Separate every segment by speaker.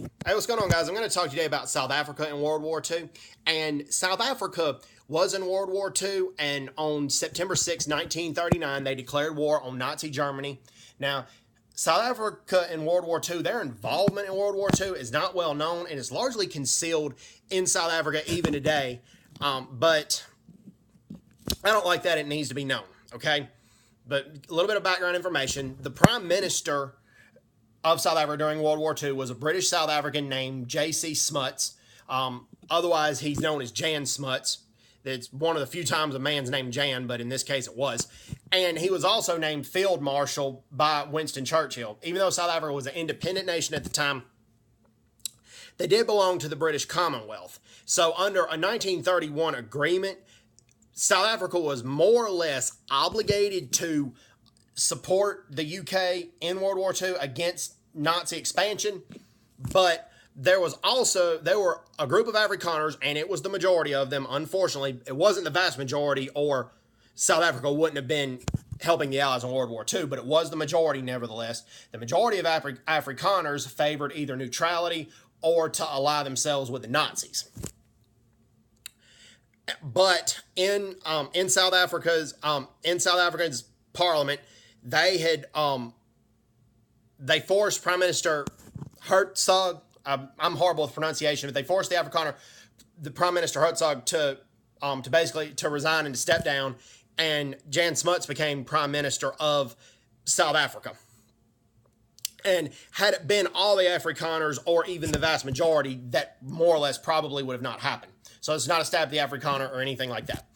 Speaker 1: Hey, what's going on, guys? I'm going to talk today about South Africa in World War II. And South Africa was in World War II, and on September 6, 1939, they declared war on Nazi Germany. Now, South Africa in World War II, their involvement in World War II is not well known and is largely concealed in South Africa even today. But I don't like that. It needs to be known, okay? But a little bit of background information. The Prime Minister of South Africa during World War II was a British South African named J.C. Smuts. Otherwise, he's known as Jan Smuts. It's one of the few times a man's named Jan, but in this case it was. And he was also named Field Marshal by Winston Churchill. Even though South Africa was an independent nation at the time, they did belong to the British Commonwealth. So under a 1931 agreement, South Africa was more or less obligated to support the UK in World War II against Nazi expansion, but there were a group of Afrikaners, and it was the majority of them. Unfortunately, it wasn't the vast majority, or South Africa wouldn't have been helping the Allies in World War II, but it was the majority nevertheless. The majority of Afrikaners favored either neutrality or to ally themselves with the Nazis. But in South Africa's parliament, they forced Prime Minister Hertzog. I'm horrible with pronunciation, but they forced the Prime Minister Hertzog to basically to resign and to step down, and Jan Smuts became Prime Minister of South Africa. And had it been all the Afrikaners, or even the vast majority, that more or less probably would have not happened. So it's not a stab at the Afrikaner or anything like that.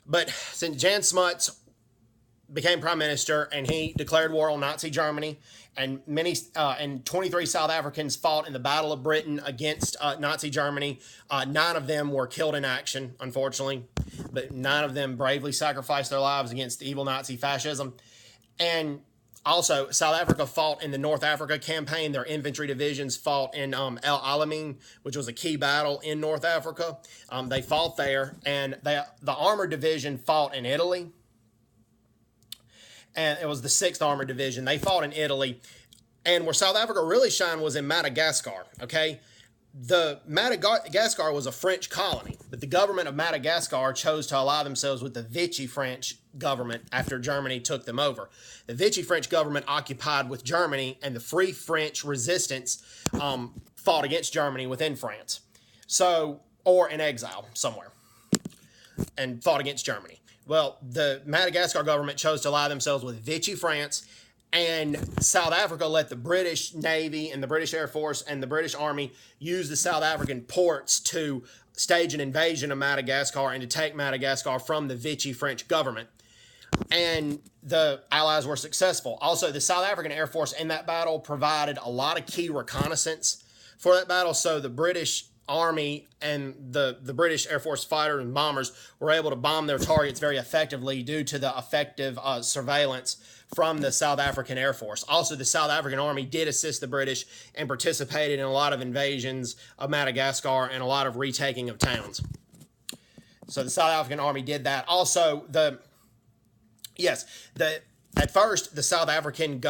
Speaker 1: But since Jan Smuts became Prime Minister and he declared war on Nazi Germany, and 23 South Africans fought in the Battle of Britain against Nazi Germany. 9 of them were killed in action, unfortunately, but 9 of them bravely sacrificed their lives against evil Nazi fascism. And also, South Africa fought in the North Africa campaign. Their infantry divisions fought in El Alamein, which was a key battle in North Africa. They fought there, and the armored division fought in Italy. And it was the 6th Armored Division. They fought in Italy. And where South Africa really shined was in Madagascar, okay? The Madagascar was a French colony, but the government of Madagascar chose to ally themselves with the Vichy French government after Germany took them over. The Vichy French government occupied with Germany, and the Free French resistance fought against Germany within France. Or in exile somewhere, and fought against Germany. Well, the Madagascar government chose to ally themselves with Vichy France, and South Africa let the British Navy and the British Air Force and the British Army use the South African ports to stage an invasion of Madagascar and to take Madagascar from the Vichy French government. And the Allies were successful. Also, the South African Air Force in that battle provided a lot of key reconnaissance for that battle, so the British Army and the British Air Force fighters and bombers were able to bomb their targets very effectively due to the effective surveillance from the South African Air Force. Also, the South African Army did assist the British and participated in a lot of invasions of Madagascar and a lot of retaking of towns. So the South African Army did that. Also, at first, the South African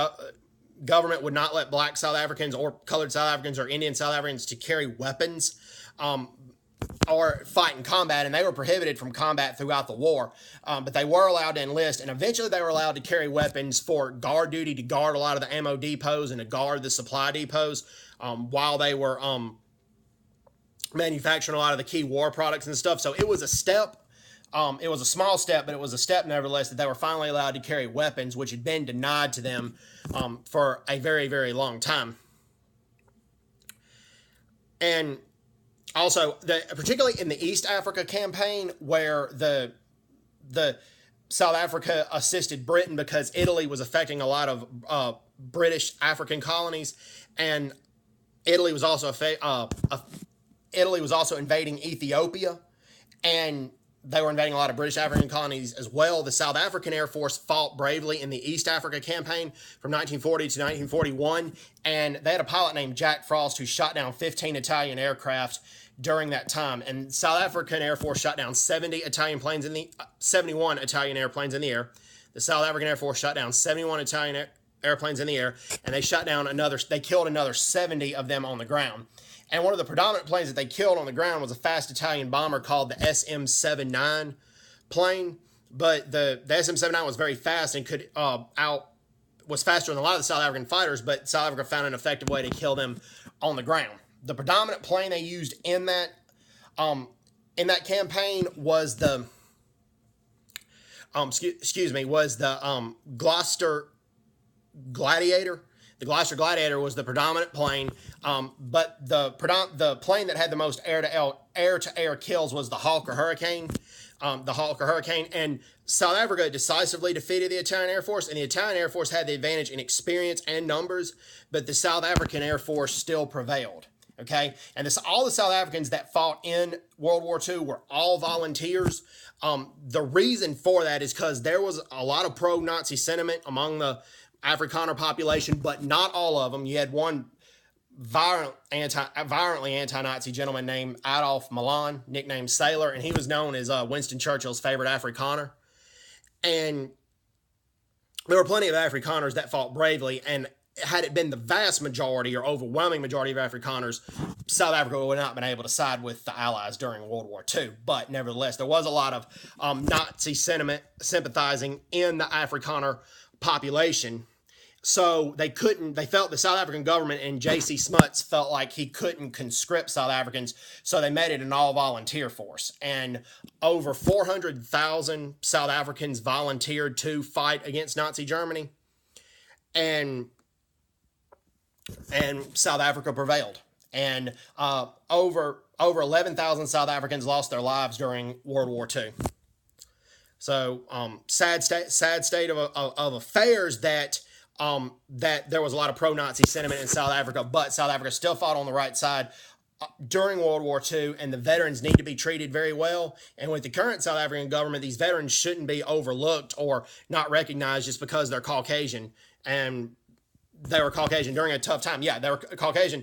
Speaker 1: government would not let black South Africans or colored South Africans or Indian South Africans to carry weapons or fight in combat, and they were prohibited from combat throughout the war. But they were allowed to enlist, and eventually they were allowed to carry weapons for guard duty, to guard a lot of the ammo depots and to guard the supply depots while they were manufacturing a lot of the key war products and stuff. So it was a step. It was a small step, but it was a step nevertheless that they were finally allowed to carry weapons, which had been denied to them for a very, very long time. And also, particularly in the East Africa campaign, where the South Africa assisted Britain because Italy was affecting a lot of British African colonies, and Italy was also invading Ethiopia, and they were invading a lot of British African colonies as well. The South African Air Force fought bravely in the East Africa campaign from 1940 to 1941, and they had a pilot named Jack Frost who shot down 15 Italian aircraft during that time. And South African Air Force shot down 71 Italian airplanes in the air. The South African Air Force shot down 71 Italian airplanes in the air, and they killed another 70 of them on the ground. And one of the predominant planes that they killed on the ground was a fast Italian bomber called the SM-79 plane. But the SM-79 was very fast and was faster than a lot of the South African fighters, but South Africa found an effective way to kill them on the ground. The predominant plane they used in that campaign was the Gloucester Gladiator. The Gloucester Gladiator was the predominant plane, but the plane that had the most air-to-air kills was the Hawker Hurricane. And South Africa decisively defeated the Italian Air Force, and the Italian Air Force had the advantage in experience and numbers, but the South African Air Force still prevailed. Okay, and all the South Africans that fought in World War II were all volunteers. The reason for that is because there was a lot of pro-Nazi sentiment among the Afrikaner population, but not all of them. You had one violently anti-Nazi gentleman named Adolf Milan, nicknamed Sailor, and he was known as Winston Churchill's favorite Afrikaner. And there were plenty of Afrikaners that fought bravely, and had it been the vast majority or overwhelming majority of Afrikaners, South Africa would not have been able to side with the Allies during World War II. But nevertheless, there was a lot of Nazi sentiment sympathizing in the Afrikaner population. So they felt the South African government and J.C. Smuts felt like he couldn't conscript South Africans, so they made it an all-volunteer force. And over 400,000 South Africans volunteered to fight against Nazi Germany. And South Africa prevailed. And over 11,000 South Africans lost their lives during World War II. So sad state of affairs that there was a lot of pro-Nazi sentiment in South Africa, but South Africa still fought on the right side during World War II, and the veterans need to be treated very well. And with the current South African government, these veterans shouldn't be overlooked or not recognized just because they're Caucasian. And they were Caucasian during a tough time. Yeah, they were Caucasian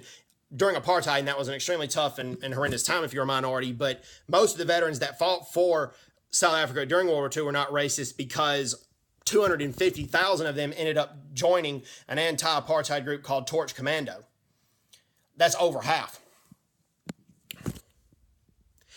Speaker 1: during apartheid, and that was an extremely tough and horrendous time if you're a minority. But most of the veterans that fought for South Africa during World War II were not racist, because 250,000 of them ended up joining an anti-apartheid group called Torch Commando. That's over half.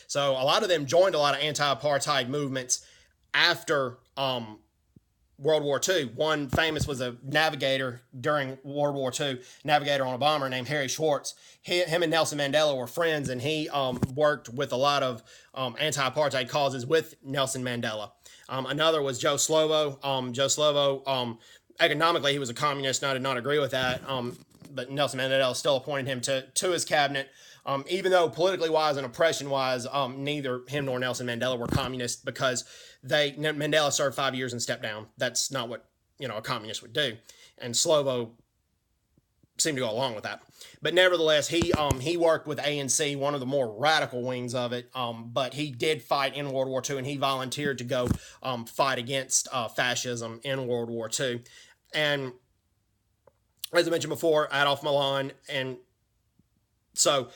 Speaker 1: So a lot of them joined a lot of anti-apartheid movements after World War II. One famous was a navigator during World War II, navigator on a bomber named Harry Schwartz. Him and Nelson Mandela were friends, and he worked with a lot of anti-apartheid causes with Nelson Mandela. Another was Joe Slovo. Joe Slovo, economically, he was a communist, and I did not agree with that, but Nelson Mandela still appointed him to his cabinet. Even though politically wise and oppression wise, neither him nor Nelson Mandela were communist, because Mandela served 5 years and stepped down. That's not what a communist would do, and Slovo seemed to go along with that. But nevertheless, he worked with ANC, one of the more radical wings of it. But he did fight in World War II, and he volunteered to go fight against fascism in World War II. And as I mentioned before, Adolf Milan, and so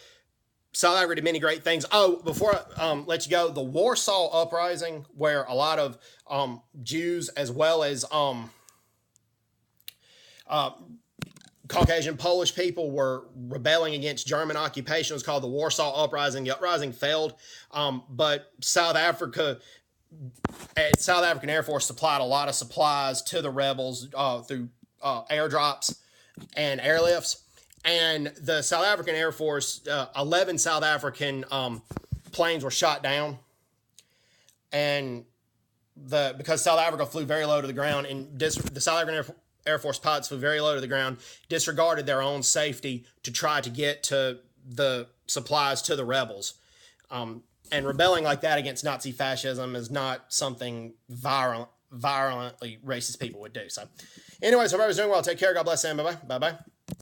Speaker 1: South Africa did many great things. Oh, before I let you go, the Warsaw Uprising, where a lot of Jews as well as Caucasian Polish people were rebelling against German occupation. It was called the Warsaw Uprising. The uprising failed, but South African Air Force supplied a lot of supplies to the rebels through airdrops and airlifts. And the South African Air Force, 11 South African planes were shot down. And because South Africa flew very low to the ground, and the South African Air Force pilots flew very low to the ground, disregarded their own safety to try to get to the supplies to the rebels. And rebelling like that against Nazi fascism is not something violently racist people would do. So anyways, hope everybody's doing well. Take care. God bless, and bye-bye. Bye-bye.